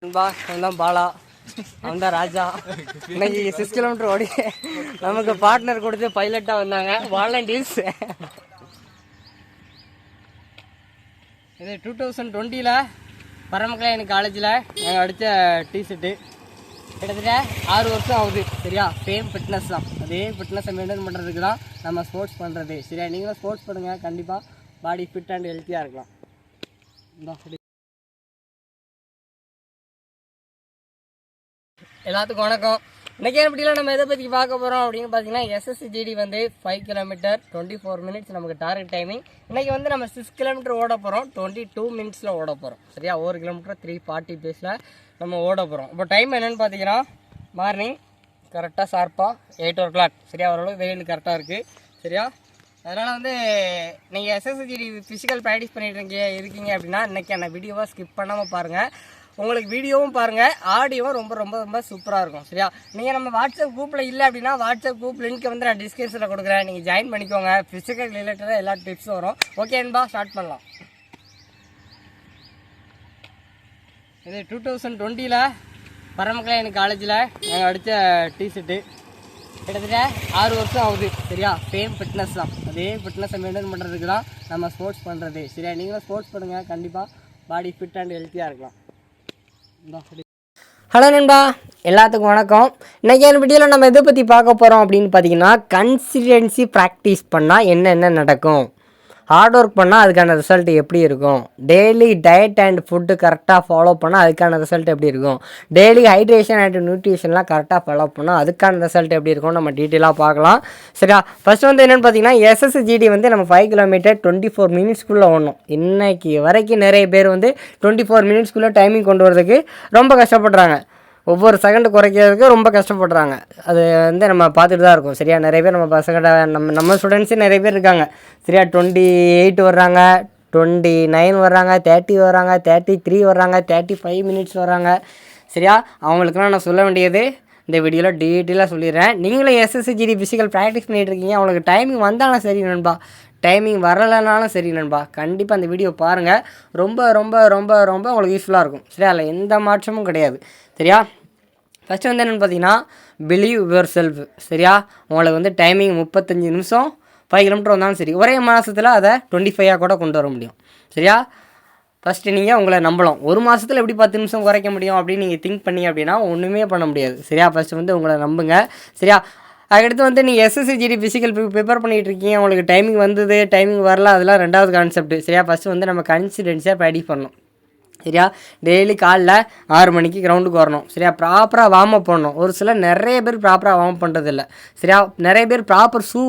அவன்தான் பாலா, அவன்தான் ராஜா. இன்னைக்கு 6 கிலோமீட்டர் ஓடி நமக்கு பார்ட்னர் கொடுத்து பைலட்டாக வந்தாங்க வாலண்டியர்ஸ். இது 2020 பரமக்கலையன் காலேஜில் நாங்கள் அடித்த டிஷர்ட்டு. கிட்டத்தட்ட 6 வருஷம் ஆகுது. சரியா, சேம் ஃபிட்னஸ் தான். அதே ஃபிட்னஸை மெயின்டைன் பண்ணுறதுக்கு தான் நம்ம ஸ்போர்ட்ஸ் பண்ணுறது. சரியா, நீங்களும் ஸ்போர்ட்ஸ் பண்ணுங்கள், கண்டிப்பாக பாடி ஃபிட் அண்ட் ஹெல்த்தியாக இருக்கலாம். எல்லாத்துக்கும் வணக்கம். இன்றைக்கி எப்படிலாம் நம்ம எதை பற்றி பார்க்க போகிறோம் அப்படின்னு பார்த்தீங்கன்னா, SSGD வந்து 5 கிலோமீட்டர் 24 மினிட்ஸ் நமக்கு டார்கெட் டைமிங். இன்றைக்கி வந்து நம்ம 6 கிலோமீட்டர் ஓட போகிறோம், 22 மினிட்ஸில் ஓட போகிறோம். சரியா, 1 கிலோமீட்டர் 340 பேஸில் நம்ம ஓட போகிறோம். இப்போ டைம் என்னென்னு பார்த்தீங்கன்னா, மார்னிங் கரெக்டாக ஷார்ப்பாக 8 o'clock. சரியா, ஓரளவு வெயில் கரெக்டாக இருக்குது. சரியா, அதனால் வந்து நீங்கள் SSGD ஃபிசிக்கல் ப்ராக்டிஸ் பண்ணிட்டு இருக்கீங்க அப்படின்னா இன்றைக்கான வீடியோவை ஸ்கிப் பண்ணாமல் பாருங்கள். உங்களுக்கு வீடியோவும் பாருங்கள், ஆடியோவும் ரொம்ப ரொம்ப ரொம்ப சூப்பராக இருக்கும். சரியா, நீங்கள் நம்ம வாட்ஸ்அப் குரூப்பில் இல்லை அப்படின்னா வாட்ஸ்அப் குரூப் லிங்க் வந்து நான் டிஸ்கிரிப்ஷனில் கொடுக்குறேன், நீங்கள் ஜாயின் பண்ணிக்கோங்க. ஃபிசிக்கல் ரிலேட்டடாக எல்லா டிப்ஸும் வரும். ஓகே என்பா, ஸ்டார்ட் பண்ணலாம். இது 2020 பரமக்கலையன் காலேஜில் நாங்கள் அடித்த டிஷர்ட்டு. கிட்டத்தட்ட 6 வருஷம் ஆகுது. சரியா, சேம் ஃபிட்னஸ் தான். அதே ஃபிட்னஸை மெயின்டைன் பண்ணுறதுக்கு தான் நம்ம ஸ்போர்ட்ஸ் பண்ணுறது. சரியா, நீங்களும் ஸ்போர்ட்ஸ் பண்ணுங்கள், கண்டிப்பாக பாடி ஃபிட் அண்ட் ஹெல்த்தியாக இருக்கலாம். ஹலோ நண்பா, எல்லாத்துக்கும் வணக்கம். இன்றைக்கி வீடியோவில் நம்ம எதை பற்றி பார்க்க போகிறோம் அப்படின்னு பார்த்தீங்கன்னா, கன்சிஸ்டன்சி ப்ராக்டிஸ் பண்ணால் என்னென்ன நடக்கும், ஹார்ட் ஒர்க் பண்ணால் அதுக்கான ரிசல்ட் எப்படி இருக்கும், டெய்லி டயட் அண்ட் ஃபுட்டு கரெக்டாக ஃபாலோ பண்ணால் அதுக்கான ரிசல்ட் எப்படி இருக்கும், டெய்லி ஹைட்ரேஷன் அண்ட் நியூட்ரிஷன்லாம் கரெக்டாக ஃபாலோ பண்ணால் அதுக்கான ரிசல்ட் எப்படி இருக்கும் நம்ம டீட்டெயிலாக பார்க்கலாம். சரியா, ஃபஸ்ட்டு வந்து என்னென்னு பார்த்தீங்கன்னா, SSGD வந்து நம்ம 5 கிலோமீட்டர் 24 மினிட்ஸ்க்குள்ளே ஓடணும். இன்றைக்கி வரைக்கும் நிறைய பேர் வந்து 24 மினிட்ஸ்க்குள்ளே டைமிங் கொண்டு வரதுக்கு ரொம்ப கஷ்டப்படுறாங்க. ஒவ்வொரு செகண்டு குறைக்கிறதுக்கு ரொம்ப கஷ்டப்படுறாங்க. அது வந்து நம்ம பார்த்துட்டு தான் இருக்கோம். சரியா, நிறைய பேர் நம்ம பசங்கிட்ட நம்ம ஸ்டூடெண்ட்ஸே நிறைய பேர் இருக்காங்க. சரியா, 28 வர்றாங்க, 29 வர்றாங்க, 30 வர்றாங்க, 33 வர்றாங்க, 35 மினிட்ஸ் வர்றாங்க. சரியா, அவங்களுக்குலாம் நான் சொல்ல வேண்டியது இந்த வீடியோவில் டீட்டெயிலாக சொல்லிடுறேன். நீங்களும் SSGD ஃபிசிக்கல் ப்ராக்டிஸ் பண்ணிகிட்டு இருக்கீங்க, அவங்களுக்கு டைமிங் வந்தாலும் சரி நண்பா, டைமிங் வரலைனாலும் சரி நண்பா, கண்டிப்பாக அந்த வீடியோ பாருங்கள். ரொம்ப ரொம்ப ரொம்ப ரொம்ப உங்களுக்கு யூஸ்ஃபுல்லாக இருக்கும். சரியா, அதில் எந்த மாற்றமும் கிடையாது. சரியா, ஃபஸ்ட்டு வந்து என்னென்னு பார்த்தீங்கன்னா, பிலீவ் யுவர் செல்ஃப். சரியா, உங்களுக்கு வந்து டைமிங் 35 நிமிஷம் 5 கிலோமீட்டர் வந்தாலும் சரி, ஒரே மாதத்தில் அதை 25 கூட கொண்டு வர முடியும். சரியா, ஃபஸ்ட்டு நீங்கள் உங்களை நம்பலாம். ஒரு மாதத்தில் எப்படி 10 நிமிஷம் குறைக்க முடியும் அப்படின்னு நீங்கள் திங்க் பண்ணீங்க அப்படின்னா ஒன்றுமே பண்ண முடியாது. சரியா, ஃபஸ்ட்டு வந்து உங்களை நம்புங்க. சரியா, அதுக்கடுத்து வந்து நீங்கள் SSGD ஃபிசிக்கல் ப்ரிப்பேர் பண்ணிகிட்டு இருக்கீங்க, உங்களுக்கு டைமிங் வந்தது டைமிங் வரல, அதெல்லாம் ரெண்டாவது கான்செப்ட். சரியா, ஃபஸ்ட்டு வந்து நம்ம கன்சிஸ்டன்சியாக ப்ராக்டிஸ் பண்ணணும். சரியா, டெய்லி காலைல 6 மணிக்கு கிரவுண்டுக்கு வரணும். சரியா, ப்ராப்பராக வார்ம் அப் பண்ணணும். ஒரு சில நிறைய பேர் ப்ராப்பராக வார்ம் அப் பண்ணுறதில்ல. சரியா, நிறைய பேர் ப்ராப்பர் ஷூ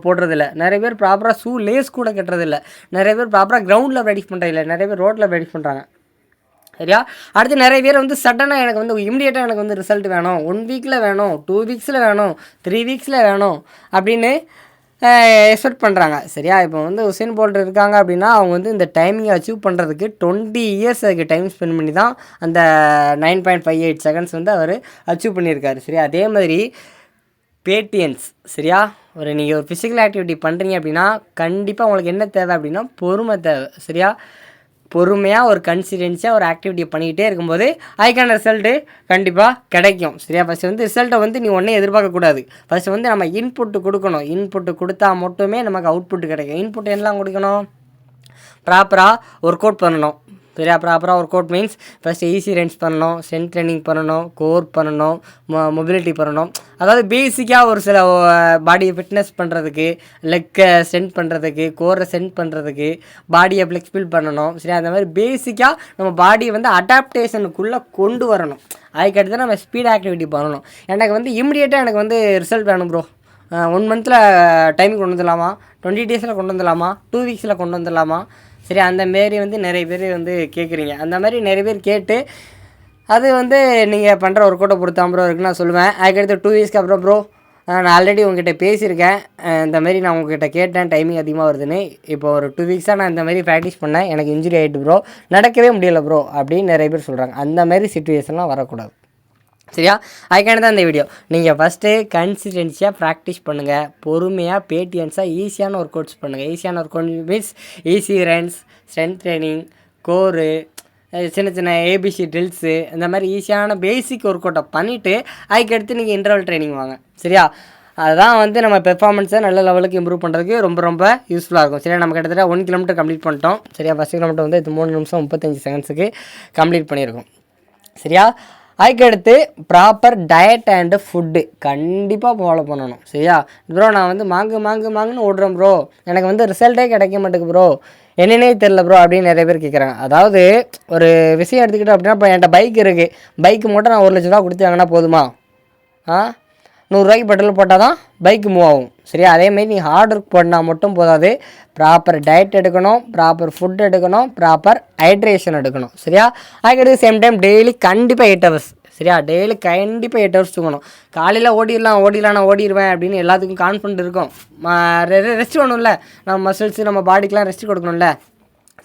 போடுறதில்ல, நிறைய பேர் ப்ராப்பராக ஷூ லேஸ் கூட கட்டுறதில்ல, நிறைய பேர் ப்ராப்பராக கிரவுண்டில் ப்ராக்டிஸ் பண்ணுறதில்ல, நிறைய பேர் ரோட்டில் ப்ராக்டிஸ் பண்ணுறாங்க. சரியா, அடுத்து நிறைய பேர் வந்து சடனாக எனக்கு வந்து இமிடியேட்டாக எனக்கு வந்து ரிசல்ட் வேணும், 1 வீக்கில் வேணும், 2 வீக்ஸில் வேணும், 3 வீக்ஸில் வேணும் அப்படின்னு எக்ஸ்பெக்ட் பண்ணுறாங்க. சரியா, இப்போ வந்து உசேன் போல்ட் இருக்காங்க அப்படின்னா அவங்க வந்து இந்த டைமிங்கை அச்சீவ் பண்ணுறதுக்கு 20 இயர்ஸ் அதுக்கு டைம் ஸ்பெண்ட் பண்ணி தான் அந்த 9.58 செகண்ட்ஸ் வந்து அவர் அச்சீவ் பண்ணியிருக்காரு. சரியா, அதே மாதிரி பேட்டியன்ஸ். சரியா, நீங்கள் ஒரு ஃபிசிக்கல் ஆக்டிவிட்டி பண்ணுறீங்க அப்படின்னா கண்டிப்பாக உங்களுக்கு என்ன தேவை அப்படின்னா பொறுமை தேவை. சரியா, பொறுமையாக ஒரு கன்சிஸ்டன்சியாக ஒரு ஆக்டிவிட்டியை பண்ணிக்கிட்டே இருக்கும்போது அதுக்கான ரிசல்ட்டு கண்டிப்பாக கிடைக்கும். சரியா, ஃபஸ்ட்டு வந்து ரிசல்ட்டை வந்து நீ ஒன்றே எதிர்பார்க்கக்கூடாது. ஃபஸ்ட்டு வந்து நம்ம இன்புட்டு கொடுக்கணும். இன்புட்டு கொடுத்தா மட்டுமே நமக்கு அவுட்புட்டு கிடைக்கும். இன்புட் என்னலாம் கொடுக்கணும், ப்ராப்பராக ஒர்க் அவுட் பண்ணணும். சரியா, ப்ராப்பராக work out means first easy runs பண்ணணும், ஸ்ட்ரென்த் ட்ரைனிங் பண்ணணும், கோர் பண்ணணும், மொபிலிட்டி பண்ணணும். அதாவது பேசிக்காக ஒரு சில பாடியை ஃபிட்னஸ் பண்ணுறதுக்கு, லெக்கை ஸ்ட்ரென்த் பண்ணுறதுக்கு, கோரை ஸ்ட்ரென்த் பண்ணுறதுக்கு, பாடியை ஃப்ளெக்சிபிள் பண்ணணும். சரியா, அந்த மாதிரி பேசிக்காக நம்ம பாடியை வந்து அடாப்டேஷனுக்குள்ளே கொண்டு வரணும். அதுக்கடுத்து நம்ம ஸ்பீட் ஆக்டிவிட்டி பண்ணணும். எனக்கு வந்து இமிடியேட்டாக எனக்கு வந்து ரிசல்ட் வேணும் ப்ரோ, 1 மந்தில் டைமிங் கொண்டு வந்துடலாமா, 20 டேஸில் கொண்டு வந்துடலாமா, 2 வீக்ஸில் கொண்டு வந்துடலாமா. சரி, அந்தமாரி வந்து நிறைய பேர் வந்து கேட்குறீங்க. அந்த மாதிரி நிறைய பேர் கேட்டு அது வந்து நீங்கள் பண்ணுற ஒர்க் அவுட்டை பொறுத்த ப்ரோ இருக்குன்னு நான் சொல்லுவேன். அதுக்கடுத்து 2 வீக்ஸ்க்கு அப்புறம் ப்ரோ நான் ஆல்ரெடி உங்ககிட்ட பேசியிருக்கேன், இந்தமாரி நான் உங்ககிட்ட கேட்டேன் டைமிங் அதிகமாக வருதுன்னு, இப்போ ஒரு 2 வீக்ஸாக நான் இந்தமாரி ப்ராக்டிஸ் பண்ணேன், எனக்கு இன்ஜுரி ஆகிட்டு ப்ரோ, நடக்கவே முடியலை ப்ரோ அப்படின்னு நிறைய பேர் சொல்கிறாங்க. அந்தமாரி சிச்சுவேஷன்லாம் வரக்கூடாது. சரியா, அதுக்கான தான் இந்த வீடியோ. நீங்கள் ஃபஸ்ட்டு கன்சிஸ்டன்சியாக ப்ராக்டிஸ் பண்ணுங்கள், பொறுமையாக பேட்டியன்ஸாக ஈஸியான ஒர்க் அவுட்ஸ் பண்ணுங்கள். ஈஸியான work out means easy runs, strength training, core, சின்ன சின்ன ஏபிசி ட்ரில்ஸு இந்த மாதிரி ஈஸியான பேசிக் ஒர்க் அவுட்டை பண்ணிவிட்டு அதுக்கடுத்து நீங்கள் இன்டர்வல் ட்ரைனிங் வாங்க. சரியா? அதுதான் வந்து நம்ம பெர்ஃபார்மன்ஸை நல்ல லெவலுக்கு இம்ப்ரூவ் பண்ணுறதுக்கு ரொம்ப ரொம்ப யூஸ்ஃபுல்லாக இருக்கும். சரியா? நம்ம கிட்டத்தட்ட 1 கிலோமீட்டர் கம்ப்ளீட் பண்ணிட்டோம். சரியா? ஃபஸ்ட் கிலோமீட்டர் வந்து இது 3 நிமிஷம் 35 செகண்ட்ஸுக்கு கம்ப்ளீட் பண்ணியிருக்கோம். சரியா? அதுக்கடுத்து ப்ராப்பர் டயட் அண்டு ஃபுட்டு கண்டிப்பாக ஃபாலோ பண்ணணும். சரியா? ப்ரோ நான் வந்து மாங்குன்னு ஓடுறேன் ப்ரோ, எனக்கு வந்து ரிசல்ட்டே கிடைக்க மாட்டேங்குது ப்ரோ, என்னன்னே தெரில ப்ரோ அப்படின்னு நிறைய பேர் கேட்குறாங்க. அதாவது ஒரு விஷயம் எடுத்துக்கிட்டோம் அப்படின்னா, இப்போ என்கிட்ட பைக் இருக்குது, பைக்கு மட்டும் நான் 1 லட்ச ரூபா கொடுத்து வாங்கினா போதுமா? 100 ரூபாய்க்கு பெட்ரோல் போட்டால் தான் பைக்கு மூவ் ஆகும். சரியா? அதேமாரி நீ ஹார்ட் ஒர்க் பண்ணால் மட்டும் போதாது, ப்ராப்பர் டயட் எடுக்கணும், ப்ராப்பர் ஃபுட் எடுக்கணும், ப்ராப்பர் ஹைட்ரேஷன் எடுக்கணும். சரியா? அதுக்கடுத்து சேம் டைம் டெய்லி கண்டிப்பாக 8 ஹவர்ஸ். சரியா? டெய்லி கண்டிப்பாக 8 ஹவர்ஸ் தூங்கணும். காலையில் ஓடிடலாம் நான் ஓடிடுவேன் அப்படின்னு எல்லாத்துக்கும் கான்ஃபிடென்ட் இருக்கும். ரெஸ்ட் வேணும்ல, நம்ம மசில்ஸு நம்ம பாடிக்கெலாம் ரெஸ்ட் கொடுக்கணும்ல.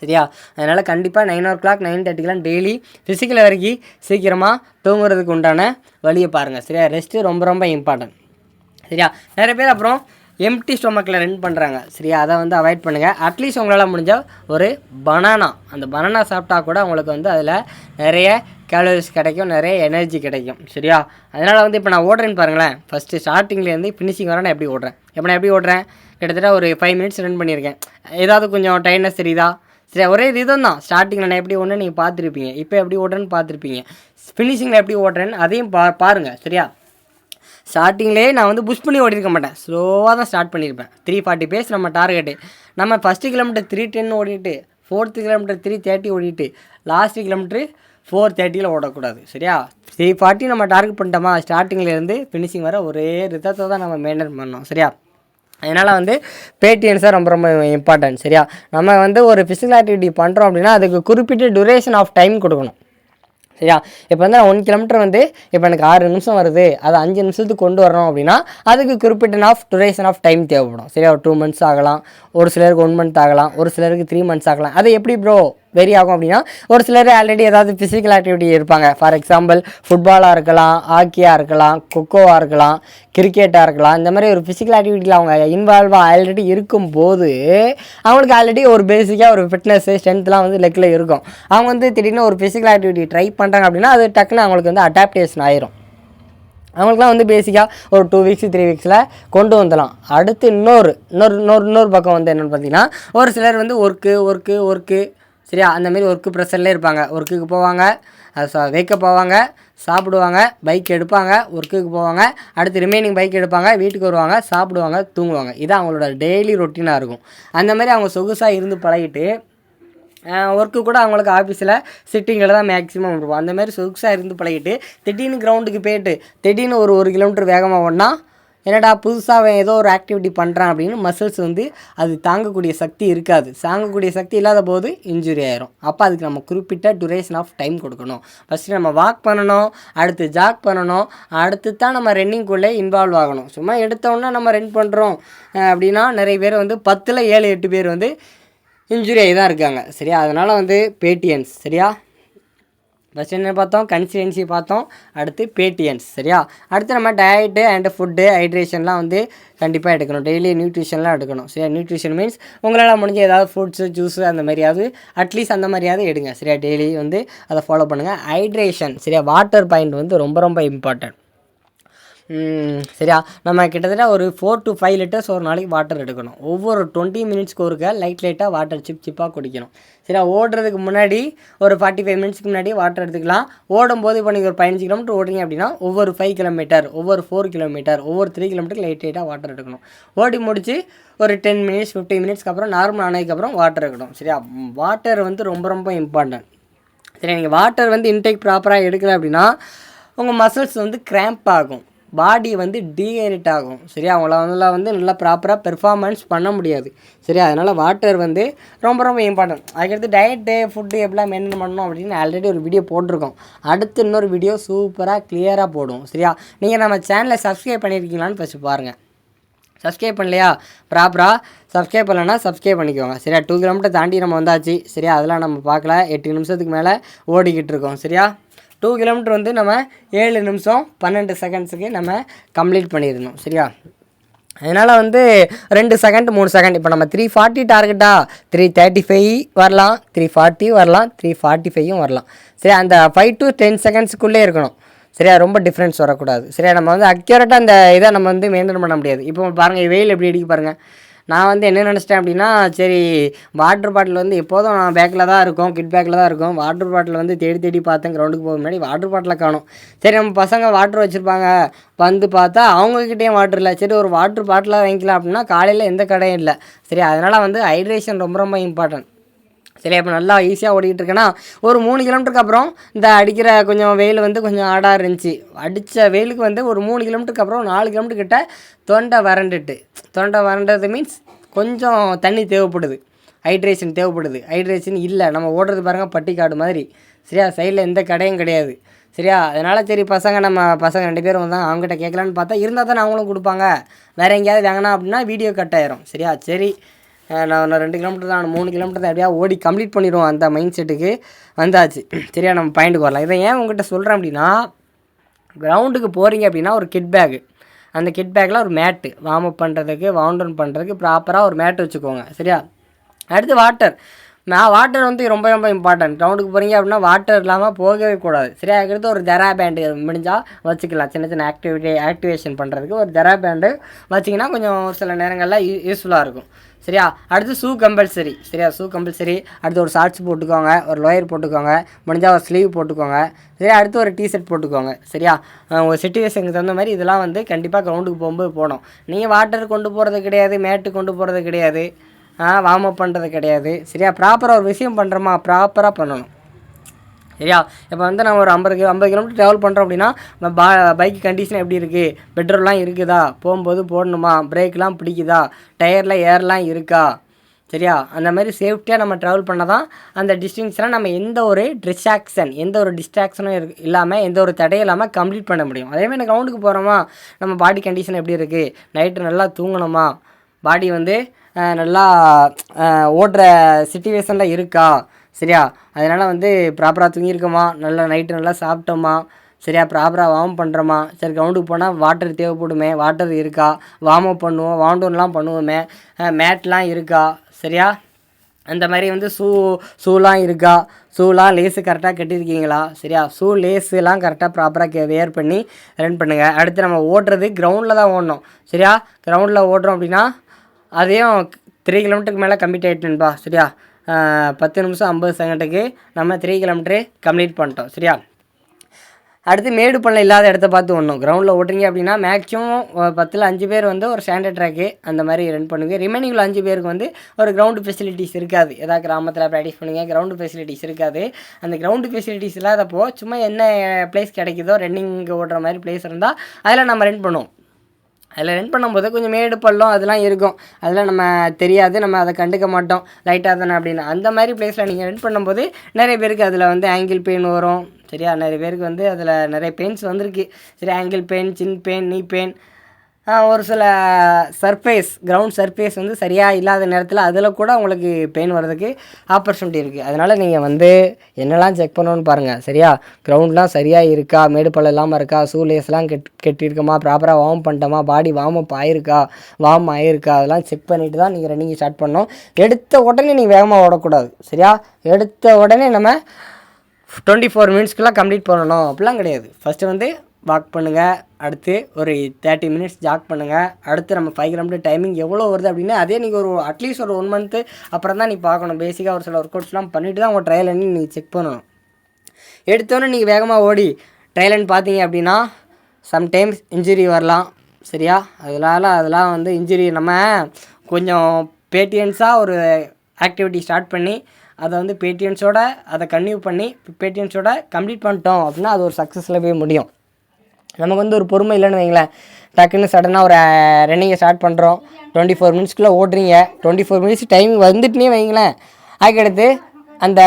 சரியா? அதனால் கண்டிப்பாக 9:00 9:30 டெய்லி ஃபிசிக்கல் வரைக்கும் சீக்கிரமாக தூங்குறதுக்கு உண்டான வழியை பாருங்கள். சரியா? ரெஸ்ட்டு ரொம்ப ரொம்ப இம்பார்ட்டன்ட். சரியா? நிறைய பேர் அப்புறம் எம்டி ஸ்டொமக்கில் ரன் பண்ணுறாங்க. சரியா? அதை வந்து அவாய்ட் பண்ணுங்கள். அட்லீஸ்ட் உங்களால் முடிஞ்சால் ஒரு பனானா, அந்த பனானா சாப்பிட்டா கூட உங்களுக்கு வந்து அதில் நிறைய கேலரிஸ் கிடைக்கும், நிறைய எனர்ஜி கிடைக்கும். சரியா? அதனால் வந்து இப்போ நான் ஓடுறேன்னு பாருங்களேன், ஃபஸ்ட்டு ஸ்டார்டிங்லேருந்து ஃபினிஷிங் வர நான் எப்படி ஓடுறேன், நான் எப்படி ஓடுறேன், கிட்டத்தட்ட ஒரு 5 மினிட்ஸ் ரன் பண்ணியிருக்கேன். ஏதாவது கொஞ்சம் டைட்னஸ் தெரியுதா? சரி, ஒரே இதுதான் தான். ஸ்டார்டிங்கில் நான் எப்படி ஓடுறேன்னு நீங்கள் பார்த்துருப்பீங்க, இப்போ எப்படி ஓடுறேன்னு பார்த்துருப்பீங்க, ஃபினிஷிங்கில் எப்படி ஓடுறேன்னு அதையும் பாருங்கள். சரியா? ஸ்டார்டிங்லேயே நான் வந்து புஷ் பண்ணி ஓடிருக்க மாட்டேன், ஸ்லோவாக தான் ஸ்டார்ட் பண்ணியிருப்பேன். 340 பேஸ் நம்ம டார்கெட்டு. நம்ம ஃபஸ்ட்டு கிலோமீட்டர் 310 ஓடிட்டு, 4th கிலோமீட்டர் 330 ஓடிட்டு, லாஸ்ட்டு கிலோமீட்டர் 430 ஓடக்கூடாது. சரியா? 340 நம்ம டார்கெட் பண்ணிட்டோமா, ஸ்டார்டிங்லேருந்து ஃபினிஷிங் வர ஒரே ரிதத்தை தான் நம்ம மெயின்டைன் பண்ணோம். சரியா? அதனால் வந்து பேட்டியன்ஸ் தான் ரொம்ப ரொம்ப இம்பார்ட்டன்ட். சரியா? நம்ம வந்து ஒரு ஃபிசிக்கல் ஆக்டிவிட்டி பண்ணுறோம் அப்படின்னா அதுக்கு குறிப்பிட்ட டூரேஷன் ஆஃப் டைம் கொடுக்கணும். சரியா? இப்போ வந்து 1 கிலோமீட்டர் வந்து இப்போ எனக்கு 6 நிமிஷம் வருது, அதை 5 நிமிஷத்துக்கு கொண்டு வரணும் அப்படின்னா அதுக்கு குறிப்பிட்ட டூரேஷன் ஆஃப் டைம் தேவைப்படும். சரியா? ஒரு 2 months ஆகலாம், ஒரு சிலருக்கு 1 month ஆகலாம், ஒரு சிலருக்கு 3 months ஆகலாம். அது எப்படி ப்ரோ வெரி ஆகும் அப்படின்னா, ஒரு சிலர் ஆல்ரெடி ஏதாவது ஃபிசிக்கல் ஆக்டிவிட்டி இருப்பாங்க. ஃபார் எக்ஸாம்பிள் ஃபுட்பாலாக இருக்கலாம், ஹாக்கியாக இருக்கலாம், கொக்கோவாக இருக்கலாம், கிரிக்கெட்டாக இருக்கலாம். இந்த மாதிரி ஒரு ஃபிசிக்கல் ஆக்டிவிட்டியில் அவங்க இன்வால்வாக ஆல்ரெடி இருக்கும்போது அவங்களுக்கு ஆல்ரெடி ஒரு பேசிக்காக ஒரு ஃபிட்னஸ்ஸு ஸ்ட்ரென்த்லாம் வந்து லெக்கில் இருக்கும். அவங்க வந்து திடீர்னு ஒரு ஃபிசிக்கல் ஆக்டிவிட்டி ட்ரை பண்ணுறாங்க அப்படின்னா அது டக்குன்னு அவங்களுக்கு வந்து அடாப்டேஷன் ஆயிரும். அவங்களுக்குலாம் வந்து பேசிக்காக ஒரு 2 weeks 3 weeksல கொண்டு வந்துடலாம். அடுத்து இன்னொரு பக்கம் வந்து என்னென்னு பார்த்தீங்கன்னா, ஒரு சிலர் வந்து ஒர்க்கு சரியா, அந்தமாரி ஒர்க்கு ப்ரெஷர்லேயே இருப்பாங்க. ஒர்க்குக்கு போவாங்க, வேக்கப் ஆவாங்க, சாப்பிடுவாங்க, பைக் எடுப்பாங்க, ஒர்க்குக்கு போவாங்க, அடுத்து ரிமைனிங் பைக் எடுப்பாங்க, வீட்டுக்கு வருவாங்க, சாப்பிடுவாங்க, தூங்குவாங்க. இது அவங்களோட டெய்லி ரொட்டீனாக இருக்கும். அந்த மாதிரி அவங்க சொகுசாக இருந்து பழகிட்டு ஒர்க்கு கூட அவங்களுக்கு ஆஃபீஸில் சிட்டிங்கில் தான் மேக்ஸிமம் இருக்கும். அந்தமாதிரி சொகுசாக இருந்து பழகிட்டு திடீர்னு கிரவுண்டுக்கு போயிட்டு திடீர்னு ஒரு கிலோமீட்டர் வேகமாக ஓடினா என்னடா புதுசாக ஏதோ ஒரு ஆக்டிவிட்டி பண்ணுறான் அப்படின்னு மசில்ஸ் வந்து அது தாங்கக்கூடிய சக்தி இருக்காது. தாங்கக்கூடிய சக்தி இல்லாத போது இன்ஜுரி ஆயிரும். அப்போ அதுக்கு நம்ம குறிப்பிட்ட டூரேஷன் ஆஃப் டைம் கொடுக்கணும். ஃபஸ்ட்டு நம்ம வாக் பண்ணணும், அடுத்து ஜாக் பண்ணணும், அடுத்து தான் நம்ம ரன்னிங்குள்ளே இன்வால்வ் ஆகணும். சும்மா எடுத்தோன்னா நம்ம ரன் பண்ணுறோம் அப்படின்னா நிறைய பேர் வந்து 10ல் 7-8 பேர் வந்து இன்ஜுரி ஆகி தான் இருக்காங்க. சரியா? அதனால் வந்து பேட்டியன்ஸ். சரியா? ஃபஸ்ட் என்ன பார்த்தோம், கன்சிஸ்டன்சி பார்த்தோம், அடுத்து பேட்டியன்ஸ். சரியா? அடுத்து நம்ம டயட்டு அண்டு ஃபுட்டு ஹைட்ரேஷன்லாம் வந்து கண்டிப்பாக எடுக்கணும். டெய்லி நியூட்ரிஷன்லாம் எடுக்கணும். சரியா? நியூட்ரிஷன் மீன்ஸ் உங்களால் முடிஞ்ச ஏதாவது ஃப்ரூட்ஸு ஜூஸு அந்த மாதிரியாவது அட்லீஸ்ட் அந்த மாதிரியாவது எடுங்க. சரியா? டெய்லி வந்து அதை ஃபாலோ பண்ணுங்கள். ஹைட்ரேஷன். சரியா? வாட்டர் பாயிண்ட் வந்து ரொம்ப ரொம்ப இம்பார்ட்டன்ட். சரியா? நம்ம கிட்டத்தட்ட ஒரு 4 to 5 லிட்டர்ஸ் ஒரு நாளைக்கு வாட்டர் எடுக்கணும். ஒவ்வொரு 20 மினிட்ஸ்க்கு ஒருக்க லைட்டாக வாட்டர் சிப்பாக குடிக்கணும். சரியா? ஓடுறதுக்கு முன்னாடி ஒரு 45 மினிட்ஸ்க்கு முன்னாடி வாட்டர் எடுத்துக்கலாம். ஓடும்போது இப்போ நீங்கள் ஒரு 15 கிலோமீட்டர் ஓடுறீங்க அப்படின்னா ஒவ்வொரு 5 கிலோமீட்டர், ஒவ்வொரு 4 கிலோமீட்டர், ஒவ்வொரு 3 கிலோமீட்டருக்கு லைட்டாக வாட்டர் எடுக்கணும். ஓடி முடிச்சு ஒரு 10 மினிட்ஸ் 15 மினிட்ஸ்க்கு அப்புறம் நார்மல் ஆனதுக்கப்புறம் வாட்டர் எடுக்கணும். சரியா? வாட்டர் வந்து ரொம்ப ரொம்ப இம்பார்ட்டன்ட். சரி, நீங்கள் வாட்டர் வந்து இன்டேக் ப்ராப்பராக எடுக்கல அப்படின்னா உங்கள் மசில்ஸ் வந்து கிராம்ப் ஆகும், பாடி வந்து டீஹைட்ரேட் ஆகும். சரியா? அவங்களால வந்து நல்லா ப்ராப்பராக பெர்ஃபார்மன்ஸ் பண்ண முடியாது. சரியா? அதனால் வாட்டர் வந்து ரொம்ப ரொம்ப இம்பார்ட்டன்ட். அதுக்கடுத்து டயட்டு ஃபுட்டு எப்படிலாம் மெயின்டைன் பண்ணணும் அப்படின்னு ஆல்ரெடி ஒரு வீடியோ போட்டிருக்கோம். அடுத்து இன்னொரு வீடியோ சூப்பராக கிளியராக போடுவோம். சரியா? நீங்கள் நம்ம சேனலை சப்ஸ்கிரைப் பண்ணியிருக்கீங்களான்னு ஃபஸ்ட்டு பாருங்கள். சப்ஸ்கிரைப் பண்ணலையா? ப்ராப்பராக சப்ஸ்கிரைப் பண்ணலைன்னா சப்ஸ்கிரைப் பண்ணிக்கோங்க. சரியா? 2 கிலோமீட்டர் தாண்டி நம்ம வந்தாச்சு. சரியா? அதெல்லாம் நம்ம பார்க்கல, 8 நிமிஷத்துக்கு மேலே ஓடிக்கிட்டு இருக்கோம். சரியா? 2 கிலோமீட்டர் வந்து நம்ம 7 நிமிஷம் 12 செகண்ட்ஸுக்கு நம்ம கம்ப்ளீட் பண்ணியிருந்தோம். சரியா? அதனால் வந்து 2 செகண்ட் 3 செகண்ட் இப்போ நம்ம 340 டார்கெட்டா 335 வரலாம், 340 வரலாம், 345யும் வரலாம். சரி, அந்த 5 to 10 செகண்ட்ஸுக்குள்ளே இருக்கணும். சரியா, ரொம்ப டிஃப்ரென்ஸ் வரக்கூடாது. சரியா, நம்ம வந்து அக்யூரேட்டாக அந்த இதை நம்ம வந்து மெயின்டைன் பண்ண முடியாது. இப்போ பாருங்கள், வெயில் எப்படி அடிக்க பாருங்கள். நான் வந்து என்ன நினச்சிட்டேன் அப்படின்னா, சரி வாட்டர் பாட்டில் வந்து எப்போதும் நான் பேக்கில் தான் இருக்கும், கிட் பேக்கில் தான் இருக்கும். வாட்டர் பாட்டில் வந்து தேடி தேடி பார்த்தேன், கிரவுண்டுக்கு போக முன்னாடி வாட்டர் பாட்டிலை காணும். சரி, நம்ம பசங்க வாட்டர் வச்சுருப்பாங்க, வந்து பார்த்தா அவங்கக்கிட்டேயும் வாட்டர் இல்லை. சரி, ஒரு வாட்டர் பாட்டிலாக வாங்கிக்கலாம் அப்படின்னா காலையில் எந்த கடையும் இல்லை. சரி, அதனால் வந்து ஹைட்ரேஷன் ரொம்ப ரொம்ப இம்பார்ட்டன்ட். சரி, அப்போ நல்லா ஈஸியாக ஓடிக்கிட்டு இருக்கேன்னா ஒரு 3 கிலோமீட்டருக்கு அப்புறம் இந்த அடிக்கிற கொஞ்சம் வெயில் வந்து கொஞ்சம் ஆடாக இருந்துச்சு. அடித்த வெயிலுக்கு வந்து ஒரு 3 கிலோமீட்டருக்கு அப்புறம் 4 கிலோமீட்டர் கிட்ட தொண்டை வறண்டது மீன்ஸ் கொஞ்சம் தண்ணி தேவைப்படுது, ஹைட்ரேஷன் தேவைப்படுது. ஹைட்ரேஷன் இல்லை, நம்ம ஓடுறது பாருங்கள் பட்டிக்காடு மாதிரி. சரியா, சைடில் எந்த கடையும் கிடையாது. சரியா, அதனால் சரி நம்ம பசங்க 2 பேரும் வந்தாங்க, அவங்ககிட்ட கேட்கலான்னு பார்த்தா இருந்தால் தானே அவங்களும் கொடுப்பாங்க. வேறு எங்கேயாவது வாங்கினா அப்படின்னா வீடியோ கட் ஆயிரும். சரியா, சரி நான் 2 கிலோமீட்டர் தான் 3 கிலோமீட்டர் தான் எப்படியா ஓடி கம்ப்ளீட் பண்ணிடுவோம் அந்த மைண்ட் செட்டுக்கு வந்தாச்சு. சரியா, நம்ம பாயிண்ட்டுக்கு வரலாம். இதை ஏன் உங்கள்கிட்ட சொல்கிறேன் அப்படின்னா, கிரவுண்டுக்கு போகிறீங்க அப்படின்னா ஒரு கிட் பேக்கு, அந்த கிட் பேக்கில் ஒரு மேட்டு வார்ம் அப் பண்ணுறதுக்கு டவுன் பண்ணுறதுக்கு ப்ராப்பராக ஒரு மேட்டு வச்சுக்கோங்க. சரியா, அடுத்து வாட்டர் வந்து ரொம்ப ரொம்ப இம்பார்ட்டன்ட். கிரவுண்டுக்கு போகிறீங்க அப்படின்னா வாட்டர் இல்லாமல் போகவே கூடாது. சரியா, இருக்கிறது ஒரு ஜெரா பேண்டு முடிஞ்சால் வச்சுக்கலாம். சின்ன சின்ன ஆக்டிவேஷன் பண்ணுறதுக்கு ஒரு ஜெரா பேண்டு வச்சிங்கன்னா கொஞ்சம் சில நேரங்களில் யூஸ்ஃபுல்லாக இருக்கும். சரியா, அடுத்து ஷூ கம்பல்சரி. சரியா, ஷூ கம்பல்சரி. அடுத்து ஒரு ஷார்ட்ஸ் போட்டுக்கோங்க, ஒரு லோயர் போட்டுக்கோங்க, முடிஞ்சால் ஒரு ஸ்லீவ் போட்டுக்கோங்க. சரியா, அடுத்து ஒரு டிஷர்ட் போட்டுக்கோங்க. சரியா, உங்கள் சிச்சுவேஷனுக்கு தகுந்த மாதிரி இதெல்லாம் வந்து கண்டிப்பாக கிரவுண்டுக்கு போகும்போது போகணும். நீங்கள் வாட்டர் கொண்டு போகிறது கிடையாது, மேட்டு கொண்டு போகிறது கிடையாது, வார்ம் அப் பண்ணுறது கிடையாது. சரியா, ப்ராப்பராக ஒரு விஷயம் பண்ணுறோமா ப்ராப்பராக பண்ணணும். சரியா, இப்போ வந்து நம்ம ஒரு 50 கிலோமீட்டர் ட்ராவல் பண்ணுறோம் அப்படின்னா பைக் கண்டிஷன் எப்படி இருக்குது, பெட்ரோல்லாம் இருக்குதா, போகும்போது போடணுமா, பிரேக்லாம் பிடிக்குதா, டயரில் ஏர்லாம் இருக்கா. சரியா, அந்த மாதிரி சேஃப்டியாக நம்ம ட்ராவல் பண்ண தான் அந்த டிஸ்டன்ஸ்லாம் நம்ம எந்த ஒரு டிஸ்ட்ராக்ஷனும் இல்லாமல் எந்த ஒரு தடையும் இல்லாமல் கம்ப்ளீட் பண்ண முடியும். அதேமாதிரி கிரவுண்டுக்கு போகிறோமா, நம்ம பாடி கண்டிஷன் எப்படி இருக்குது, நைட்டு நல்லா தூங்கணுமா, பாடி வந்து நல்லா ஓடுற சிச்சுவேஷனில் இருக்கா. சரியா, அதனால் வந்து ப்ராப்பராக தூங்கியிருக்கோமா, நல்லா நைட்டு நல்லா சாப்பிட்டோமா, சரியா, ப்ராப்பராக வார்ம் பண்ணுறோமா. சரி, கிரவுண்டுக்கு போனால் வாட்டர் தேவைப்படுமே, வாட்டர் இருக்கா, வார்ம் அப் பண்ணுவோம், டவுன்லாம் பண்ணுவோமே, மேட்லாம் இருக்கா. சரியா, அந்த மாதிரி வந்து ஷூலாம் இருக்கா, ஷூலாம் லேஸு கரெக்டாக கட்டியிருக்கீங்களா. சரியா, ஷூ லேஸுலாம் கரெக்டாக ப்ராப்பராக வேர் பண்ணி ரன் பண்ணுங்கள். அடுத்து நம்ம ஓடுறது கிரவுண்டில் தான் ஓடணும். சரியா, கிரவுண்டில் ஓடுறோம் அப்படின்னா அதையும் 3 கிலோமீட்டருக்கு மேலே கம்ப்ளீட் ஆகிட்டுன்பா. சரியா, 10 நிமிஷம் 50 செகண்டுக்கு நம்ம 3 கிலோமீட்டரு கம்ப்ளீட் பண்ணிட்டோம். சரியா, அடுத்து மேடு பள்ளம் இல்லாத இடத்த பார்த்து ஓடணும். கிரவுண்டில் ஓட்டுறீங்க அப்படின்னா மேக்ஸிமம் 10ல் 5 பேர் வந்து ஒரு ஸ்டாண்டர்ட் ட்ராக்கு அந்த மாதிரி ரன் பண்ணுங்க. ரிமைனிங்கில் 5 பேருக்கு வந்து ஒரு கிரவுண்டு ஃபெசிலிட்டிஸ் இருக்காது. ஏதாவது கிராமத்தில் ப்ராக்டிஸ் பண்ணுங்க, கிரவுண்டு ஃபெசிலிட்டிஸ் இருக்காது. அந்த கிரவுண்டு ஃபெசிலிட்டிஸ் இல்லாதப்போ சும்மா என்ன பிளேஸ் கிடைக்குதோ ரன்னிங் ஓடுற மாதிரி பிளேஸ் இருந்தால் அதில் நம்ம ரன் பண்ணுவோம். அதில் ரன் பண்ணும்போது கொஞ்சம் மேடு பள்ளம் அதெல்லாம் இருக்கும், அதெல்லாம் நம்ம தெரியாது, நம்ம அதை கண்டுக்க மாட்டோம், லைட்டாக தானே அப்படின்னு. அந்த மாதிரி பிளேஸில் நீங்கள் ரன் பண்ணும்போது நிறைய பேருக்கு அதில் வந்து ஆங்கிள் பெயின் வரும். சரியா, நிறைய பேருக்கு வந்து அதில் நிறைய பெயின்ஸ் வந்திருக்கு. சரி, ஆங்கிள் பெயின், சின் பெயின், நீ பெயின், ஒரு சில கிரவுண்ட் சர்ஃபேஸ் வந்து சரியாக இல்லாத நேரத்தில் அதில் கூட உங்களுக்கு பெயின் வர்றதுக்கு ஆப்பர்ச்சுனிட்டி இருக்குது. அதனால் நீங்கள் வந்து என்னெல்லாம் செக் பண்ணணும்னு பாருங்கள். சரியா, கிரவுண்ட்லாம் சரியாக இருக்கா, மேடு பள்ளம் இல்லாமல் இருக்கா, ஷூ லேஸ்லாம் கட்டியிருக்கோமா, ப்ராப்பராக வார்ம் பண்ணிட்டோமா, பாடி வார்ம் அப் ஆகிருக்கா, அதெல்லாம் செக் பண்ணிவிட்டு தான் நீங்கள் ரன்னிங் ஸ்டார்ட் பண்ணணும். எடுத்த உடனே நீங்கள் வேகமாக ஓடக்கூடாது. சரியா, எடுத்த உடனே நம்ம 24 மினிட்ஸ்க்குலாம் கம்ப்ளீட் பண்ணணும் அப்படிலாம் கிடையாது. ஃபஸ்ட்டு வந்து வாக் பண்ணுங்கள், அடுத்து ஒரு 30 மினிட்ஸ் ஜாக் பண்ணுங்கள், அடுத்து நம்ம 5 கிலோமீட்டர் டைமிங் எவ்வளோ வருது அப்படின்னு அதே நீங்கள் அட்லீஸ்ட் ஒரு 1 மந்த்து அப்புறம் தான் நீ பார்க்கணும். பேசிக்காக ஒரு சில ஒர்க் அவுட்ஸ்லாம் பண்ணிவிட்டு தான் உங்கள் ட்ரையல் ரன் நீங்கள் செக் பண்ணணும். எடுத்தோன்னே நீங்கள் வேகமாக ஓடி ட்ரையல் ரன் பார்த்தீங்க அப்படின்னா சம்டைம்ஸ் இன்ஜுரி வரலாம். சரியா, அதெல்லாம் வந்து இன்ஜுரி நம்ம கொஞ்சம் பேட்டியன்ஸாக ஒரு ஆக்டிவிட்டி ஸ்டார்ட் பண்ணி அதை வந்து பேட்டியன்ஸோட அதை கன்டினியூ பண்ணி பேட்டியன்ஸோட கம்ப்ளீட் பண்ணிட்டோம் அப்படின்னா அது ஒரு சக்ஸஸில் போய் முடியும். நமக்கு வந்து ஒரு பொறுமை இல்லைன்னு வைங்களேன், டக்குன்னு சடனாக ஒரு ரன்னிங்கை ஸ்டார்ட் பண்ணுறோம், 24 மினிட்ஸ்க்குள்ளே ஓடுறீங்க, 24 மினிட்ஸ் டைம் வந்துட்டுனே வைங்களேன், அதுக்கடுத்து அந்த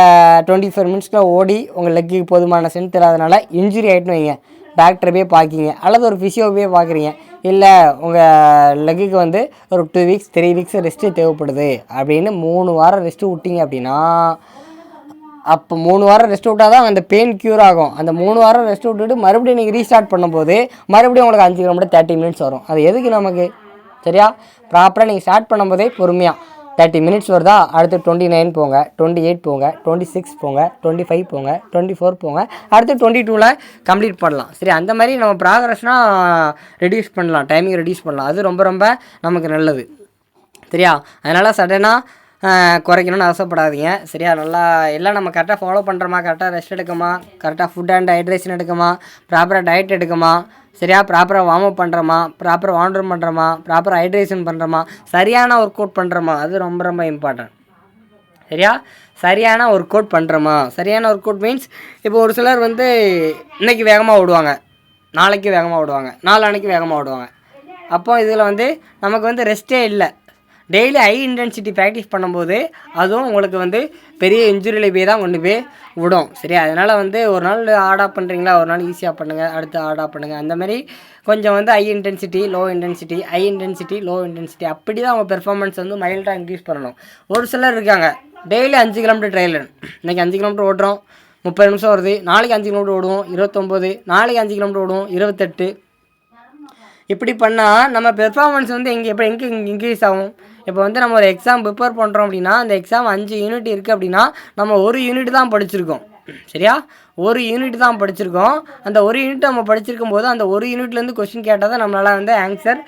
24 மினிட்ஸ்க்குள்ளே ஓடி உங்கள் லெக்குக்கு போதுமான ஸ்ட்ரென்த் இல்லாதனால இன்ஜுரி ஆகிட்டுன்னு வைங்க, டாக்டரை போய் பார்க்கிங்க அல்லது ஒரு ஃபிசியோ போய் பார்க்குறீங்க, இல்லை உங்கள் லெக்குக்கு வந்து ஒரு 2 வீக்ஸ் 3 வீக்ஸ் ரெஸ்ட்டு தேவைப்படுது அப்படின்னு 3 வாரம் ரெஸ்ட்டு விட்டிங்க அப்படின்னா அப்போ 3 வாரம் ரெஸ்ட் விட்டால் தான் அந்த பெயின் க்யூர் ஆகும். அந்த 3 வாரம் ரெஸ்ட் விட்டுட்டு மறுபடியும் நீங்கள் ரீஸ்டார்ட் பண்ணும்போது மறுபடியும் உங்களுக்கு 5 கிலோமீட்டர் 30 மினிட்ஸ் வரும். அது எதுக்கு நமக்கு? சரியா? ப்ராப்பராக நீங்கள் ஸ்டார்ட் பண்ணும்போதே பொறுமையாக 30 மினிட்ஸ் வருதா, அடுத்து 29 போங்க, 28 போங்க, 26 போங்க, 25 போங்க, 24 போங்க, அடுத்து 22ல் கம்ப்ளீட் பண்ணலாம். சரி, அந்த மாதிரி நம்ம ப்ராக்ரஸ்னால் ரெடியூஸ் பண்ணலாம், டைமிங் ரெடியூஸ் பண்ணலாம். அது ரொம்ப ரொம்ப நமக்கு நல்லது. சரியா? அதனால் சடனாக குறைக்கணும்னு ஆசைப்படாதீங்க. சரியா? நல்லா எல்லாம் நம்ம கரெக்டாக ஃபாலோ பண்ணுறோமா, கரெக்டாக ரெஸ்ட் எடுக்குமா, கரெக்டாக ஃபுட் அண்ட் ஹைட்ரேஷன் எடுக்குமா, ப்ராப்பராக டயட் எடுக்குமா, சரியா? ப்ராப்பராக வார்ம் அப் பண்ணுறோமா, ப்ராப்பராக வாண்டர் பண்ணுறோமா, ப்ராப்பராக ஹைட்ரேஷன் பண்ணுறோமா, சரியான ஒர்க் அவுட் பண்ணுறோமா, அது ரொம்ப ரொம்ப இம்பார்ட்டன்ட். சரியா? சரியான ஒர்க் அவுட் பண்ணுறோமா. சரியான ஒர்க் அவுட் மீன்ஸ் இப்போ ஒரு சிலர் வந்து இன்றைக்கி வேகமாக ஓடுவாங்க, நாளைக்கு வேகமாக ஓடுவாங்க, நாளான்னைக்கு வேகமாக ஓடுவாங்க. அப்போ இதில் வந்து நமக்கு வந்து ரெஸ்ட்டே இல்லை. டெய்லி ஹை இன்டென்சிட்டி ப்ராக்டிஸ் பண்ணும்போது அதுவும் உங்களுக்கு வந்து பெரிய இன்ஜுரியில் போய் தான் கொண்டு போய் விடும். சரியா? அதனால் வந்து ஒரு நாள் ஹார்டாக பண்ணுறீங்களா, ஒரு நாள் ஈஸியாக பண்ணுங்கள், அடுத்து ஹார்டாக பண்ணுங்கள். அந்தமாதிரி கொஞ்சம் வந்து high intensity low intensity, high intensity low intensity, அப்படி தான் அவங்க பெர்ஃபார்மன்ஸ் வந்து மைல்டாக இன்க்ரீஸ் பண்ணணும். ஒரு சிலர் இருக்காங்க டெய்லி 5 கிலோமீட்டர் ட்ரையல் ரன், இன்றைக்கி 5 கிலோமீட்டர் ஓடுறோம், 30 நிமிஷம் வருது, நாளைக்கு 5 கிலோமீட்டர் ஓடுவோம் 29, நாளைக்கு 5 கிலோமீட்டர் ஓடுவோம் 28. இப்படி பண்ணால் நம்ம பெர்ஃபார்மன்ஸ் வந்து எங்கே இன்க்ரீஸ் ஆகும்? இப்போ வந்து நம்ம ஒரு எக்ஸாம் ப்ரிப்பேர் பண்ணுறோம் அப்படின்னா, அந்த எக்ஸாம் 5 யூனிட் இருக்குது அப்படின்னா நம்ம 1 யூனிட் தான் படிச்சிருக்கோம். சரியா? 1 யூனிட் தான் படிச்சிருக்கோம். அந்த 1 யூனிட் நம்ம படிச்சிருக்கும் போது அந்த 1 யூனிட்லேருந்து கொஸ்டின் கேட்டால் தான் நம்மளால் வந்து ஆன்சர்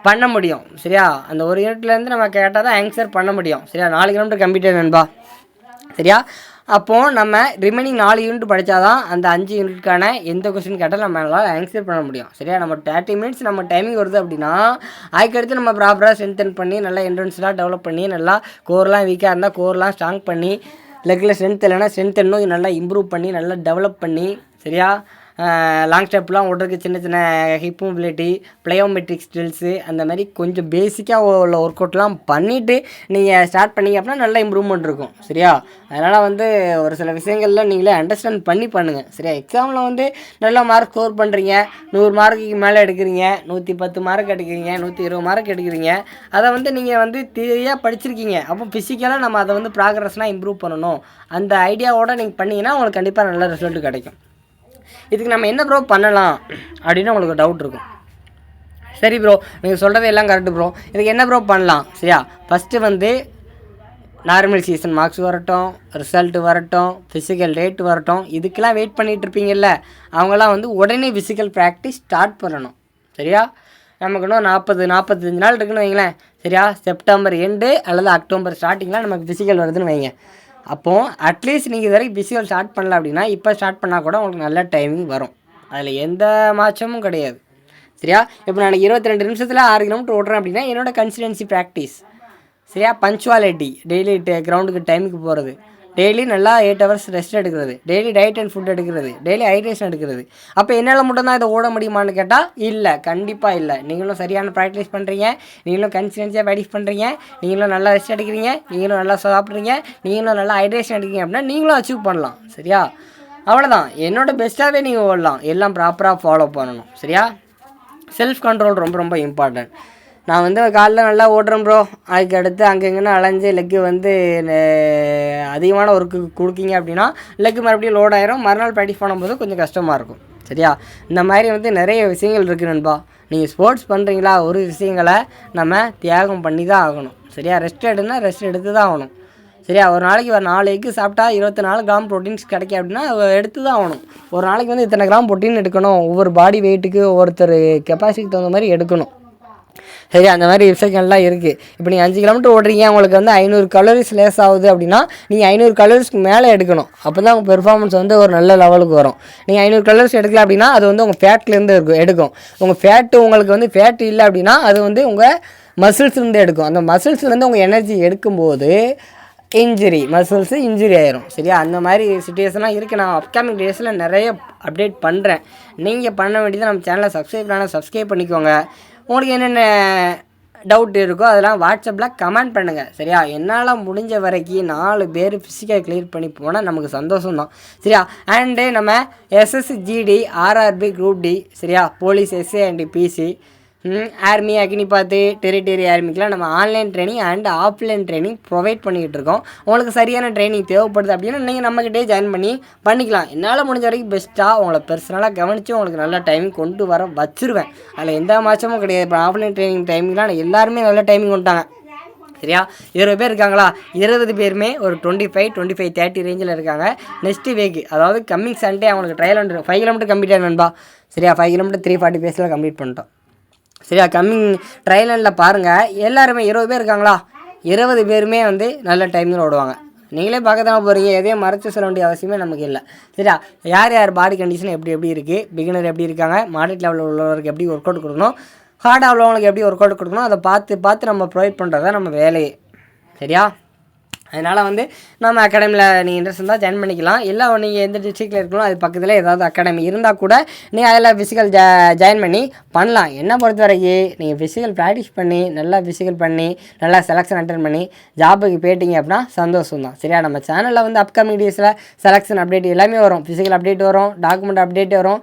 பண்ண முடியும். சரியா? அந்த 1 யூனிட்லேருந்து நம்ம கேட்டால் தான் ஆன்சர் பண்ண முடியும். சரியா? 4 கிலோமீட்டர் கம்ப்ளீட் நண்பா. சரியா? அப்போது நம்ம ரிமைனிங் 4 யூனிட் படித்தா தான் அந்த 5 யூனிட்கான எந்த கொஸ்டின் கேட்டாலும் நம்மளால் ஆன்சர் பண்ண முடியும். சரியா? நம்ம 30 மினிட்ஸ் நம்ம டைமிங் வருது அப்படின்னா அதுக்கடுத்து நம்ம ப்ராப்பராக ஸ்ட்ரென்தன் பண்ணி நல்லா என்ட்ரன்ஸ்லாம் டெவலப் பண்ணி நல்லா கோர்லாம் வீக்காக இருந்தால் கோர்லாம் ஸ்ட்ராங் பண்ணி, லெக்கில் ஸ்ட்ரென்த் இல்லைன்னா ஸ்ட்ரென்த் இன்னும் நல்லா இம்ப்ரூவ் பண்ணி நல்லா டெவலப் பண்ணி, சரியா? லாங் ஸ்டெப்லாம் ஓடுறதுக்கு சின்ன சின்ன ஹிப் மொபிலிட்டி, ப்ளையோமெட்ரிக் ஸ்கில்ஸு, அந்த மாதிரி கொஞ்சம் பேசிக்காக உள்ள ஒர்க் அவுட்லாம் பண்ணிவிட்டு நீங்கள் ஸ்டார்ட் பண்ணிங்க அப்படின்னா நல்ல இம்ப்ரூவ்மெண்ட் இருக்கும். சரியா? அதனால் வந்து ஒரு சில விஷயங்கள்லாம் நீங்களே அண்டர்ஸ்டாண்ட் பண்ணி பண்ணுங்கள். சரியா? எக்ஸாமில் வந்து நல்ல மார்க் ஸ்கோர் பண்ணுறீங்க, 100 மார்க்குக்கு மேலே எடுக்கிறீங்க, 110 மார்க் எடுக்கிறீங்க, 120 மார்க் எடுக்கிறீங்க, அதை வந்து நீங்கள் வந்து தியரியாக படிச்சிருக்கீங்க. அப்போ ஃபிசிக்கலாக நம்ம அதை வந்து ப்ராக்ரஸ்னால் இம்ப்ரூவ் பண்ணணும், அந்த ஐடியாவோடு நீங்கள் பண்ணிங்கன்னா உங்களுக்கு கண்டிப்பாக நல்ல ரிசல்ட் கிடைக்கும். இதுக்கு நம்ம என்ன ப்ரோ பண்ணலாம் அப்படின்னு உங்களுக்கு டவுட் இருக்கும். சரி ப்ரோ, நீங்கள் சொல்கிறது எல்லாம் கரெக்டு ப்ரோ, இதுக்கு என்ன ப்ரோ பண்ணலாம்? சரியா? ஃபஸ்ட்டு வந்து நார்மல் சீசன் மார்க்ஸ் வரட்டும், ரிசல்ட் வரட்டும், ஃபிசிக்கல் ரேட் வரட்டும், இதுக்கெல்லாம் வெயிட் பண்ணிகிட்டு இருப்பீங்கல்ல, அவங்களாம் வந்து உடனே ஃபிசிக்கல் ப்ராக்டிஸ் ஸ்டார்ட் பண்ணணும். சரியா? நமக்கு இன்னும் 45 நாள் இருக்குன்னு வைங்களேன். சரியா? செப்டம்பர் எண்டு அல்லது அக்டோபர் ஸ்டார்டிங்கில் நமக்கு ஃபிசிக்கல் வருதுன்னு வைங்க. அப்போது அட்லீஸ்ட் நீங்கள் இது வரைக்கும் ஃபிசிக்கல் ஸ்டார்ட் பண்ணல அப்படின்னா இப்போ ஸ்டார்ட் பண்ணால் கூட உங்களுக்கு நல்ல டைமிங் வரும். அதில் எந்த மாற்றமும் கிடையாது. சரியா? இப்போ நான் 22 நிமிஷத்தில் 6 கிலோமீட்டர் ஓடுறேன் அப்படின்னா என்னோடய கன்சிஸ்டன்சி ப்ராக்டிஸ். சரியா? பஞ்சுவாலிட்டி, டெய்லி கிரவுண்டுக்கு டைமுக்கு போகிறது, டெய்லி நல்லா 8 ஹவர்ஸ் ரெஸ்ட் எடுக்கிறது, டெய்லி டயட் அண்ட் ஃபுட் எடுக்கிறது, டெய்லி ஹைட்ரேஷன் எடுக்கிறது. அப்போ என்னால் மட்டும்தான் இதை ஓட முடியுமான்னு கேட்டால் இல்லை, கண்டிப்பாக இல்லை. நீங்களும் சரியான ப்ராக்டிஸ் பண்ணுறீங்க, நீங்களும் கன்சிஸ்டன்சியாக ப்ராக்டிஸ் பண்ணுறீங்க, நீங்களும் நல்லா ரெஸ்ட் எடுக்கிறீங்க, நீங்களும் நல்லா சாப்பிட்றீங்க, நீங்களும் நல்லா ஹைட்ரேஷன் எடுக்கிறீங்க அப்படின்னா நீங்களும் அச்சீவ் பண்ணலாம். சரியா? அவ்வளோதான். என்னோடய பெஸ்ட்டாகவே நீங்கள் ஓடலாம். எல்லாம் ப்ராப்பராக ஃபாலோ பண்ணணும். சரியா? செல்ஃப் கண்ட்ரோல் ரொம்ப ரொம்ப இம்பார்ட்டன்ட். நான் வந்து காலைல நல்லா ஓடுறேன் ப்ரோ, அதுக்கு அடுத்து அங்கங்கன்னு அலைஞ்சு லெக்கு வந்து அதிகமான ஒர்க்கு கொடுக்கிங்க அப்படின்னா லெக்கு மறுபடியும் லோட் ஆயிரும், மறுநாள் ப்ராக்டிஸ் பண்ணும்போது கொஞ்சம் கஷ்டமாக இருக்கும். சரியா? இந்த மாதிரி வந்து நிறைய விஷயங்கள் இருக்குது நண்பா. நீங்கள் ஸ்போர்ட்ஸ் பண்ணுறீங்களா, ஒரு விஷயங்களை நம்ம தியாகம் பண்ணி தான் ஆகணும். சரியா? ரெஸ்ட் ரெஸ்ட் எடுத்து தான் ஆகணும். சரியா? ஒரு நாளைக்கு ஒரு 4 எக்கு சாப்பிட்டா 24 கிராம் ப்ரோட்டீன்ஸ் கிடைக்கும் அப்படின்னா எடுத்து தான் ஆகணும். ஒரு நாளைக்கு வந்து இத்தனை கிராம் ப்ரோட்டீன் எடுக்கணும், ஒவ்வொரு பாடி வெயிட்டுக்கு ஒவ்வொருத்தர் கெப்பாசிட்டிக்கு தகுந்த மாதிரி எடுக்கணும். சரி, அந்த மாதிரி விஷயங்கள்லாம் இருக்குது. இப்போ நீங்கள் 5 கிலோமீட்டர் ஓடுறீங்க, உங்களுக்கு வந்து 500 கலோரிஸ் லேஸ் ஆகுது அப்படின்னா நீங்கள் 500 கலோரிஸ்க்கு மேலே எடுக்கணும். அப்போ தான் உங்கள் பெர்ஃபார்மன்ஸ் வந்து ஒரு நல்ல லெவலுக்கு வரும். நீங்கள் 500 கலோரிஸ் எடுக்கல அப்படின்னா அது வந்து உங்கள் ஃபேட்லேருந்து எடுக்கும். உங்கள் உங்களுக்கு வந்து ஃபேட் இல்லை அப்படின்னா அது வந்து உங்கள் மசில்ஸ்லேருந்து எடுக்கும். அந்த மசில்ஸ்லேருந்து உங்கள் எனர்ஜி எடுக்கும்போது மசில்ஸு இன்ஜுரி ஆயிரும். சரியா? அந்த மாதிரி சிச்சுவேஷன்லாம் இருக்குது. நான் அப்கமிங் டேஸில் நிறைய அப்டேட் பண்ணுறேன். நீங்கள் பண்ண வேண்டியது நம்ம சேனலை சப்ஸ்கிரைப் பண்ணிக்கோங்க. உங்களுக்கு என்னென்ன டவுட் இருக்கோ அதெல்லாம் வாட்ஸ்அப்பில் கமெண்ட் பண்ணுங்கள். சரியா? என்னால் முடிஞ்ச வரைக்கும் 4 பேர் ஃபிசிக்கல் கிளியர் பண்ணி போனால் நமக்கு சந்தோஷம்தான். சரியா? நம்ம SSGD RRB குரூப் டி, சரியா, police SA and PC, army, Agnipath, territory ஆர்மிக்கெலாம் நம்ம online training and offline training provide பண்ணிக்கிட்டு இருக்கோம். உங்களுக்கு சரியான ட்ரைனிங் தேவைப்படுது அப்படின்னா நீங்கள் நம்மக்கிட்டே ஜாயின் பண்ணி பண்ணிக்கலாம். என்னால் முடிஞ்ச வரைக்கும் பெஸ்ட்டாக உங்களை பர்சனலாக கவனித்து உங்களுக்கு நல்ல டைமிங் கொண்டு வர வச்சுருவேன். அதில் எந்த மாற்றமும் கிடையாது. இப்போ ஆஃப்லைன் ட்ரைனிங் டைமிங்லாம் எல்லாருமே நல்ல டைமிங் கொண்டுட்டாங்க. சரியா, 20 பேர் இருக்காங்களா, 20 பேருமே ஒரு 25, 30 ரேஞ்சில் இருக்காங்க. நெக்ஸ்ட்டு வீக்கு, அதாவது கம்மிங் சண்டே அவங்களுக்கு ட்ரையல் 5 கிலோமீட்டர் கம்ப்ளீட் ஆகணும்பா. சரியா, 5 கிலோமீட்டர் 340 பேஸில் கம்ப்ளீட் பண்ணிட்டோம். சரியா, கம்மிங் ட்ரையலில் பாருங்கள், எல்லாருமே 20 பேர் இருக்காங்களா, 20 பேருமே வந்து நல்ல டைமில் ஓடுவாங்க. நீங்களே பார்க்க தானே போகிறீங்க, எதையும் மறைச்சு சொல்ல வேண்டிய அவசியமே நமக்கு இல்லை. சரியா, யார் யார் பாடி கண்டிஷன் எப்படி இருக்குது, பிகினர் எப்படி இருக்காங்க, மாடரேட் லெவலில் உள்ளவருக்கு எப்படி ஒர்க் அவுட் கொடுக்கணும், ஹார்டாக உள்ளவங்களுக்கு எப்படி ஒர்க் அவுட் கொடுக்கணும், அதை பார்த்து நம்ம ப்ரொவைட் பண்ணுறது தான் நம்ம வேலையே. சரியா, அதனால் வந்து நம்ம அகாடமியில் நீங்கள் இன்ட்ரெஸ்ட் இருந்தால் ஜாயின் பண்ணிக்கலாம். இல்லை நீங்கள் எந்த டிஸ்ட்ரிக்டில் இருக்கணும் அது பக்கத்தில் ஏதாவது அகாடமி இருந்தால் கூட நீங்கள் அதில் ஃபிசிக்கல் ஜாயின் பண்ணி பண்ணலாம். என்ன பொறுத்த வரைக்கும் நீங்கள் ஃபிசிக்கல் ப்ராக்டிஸ் பண்ணி நல்லா ஃபிசிக்கல் பண்ணி நல்லா செலெக்ஷன் அட்டன் பண்ணி ஜாபுக்கு போயிட்டீங்க அப்படின்னா சந்தோஷம் தான். சரியா, நம்ம சேனலில் வந்து அப்கமிங் டேஸில் செலெக்ஷன் அப்டேட் எல்லாமே வரும். ஃபிசிக்கல் அப்டேட் வரும், டாக்குமெண்ட் அப்டேட் வரும்,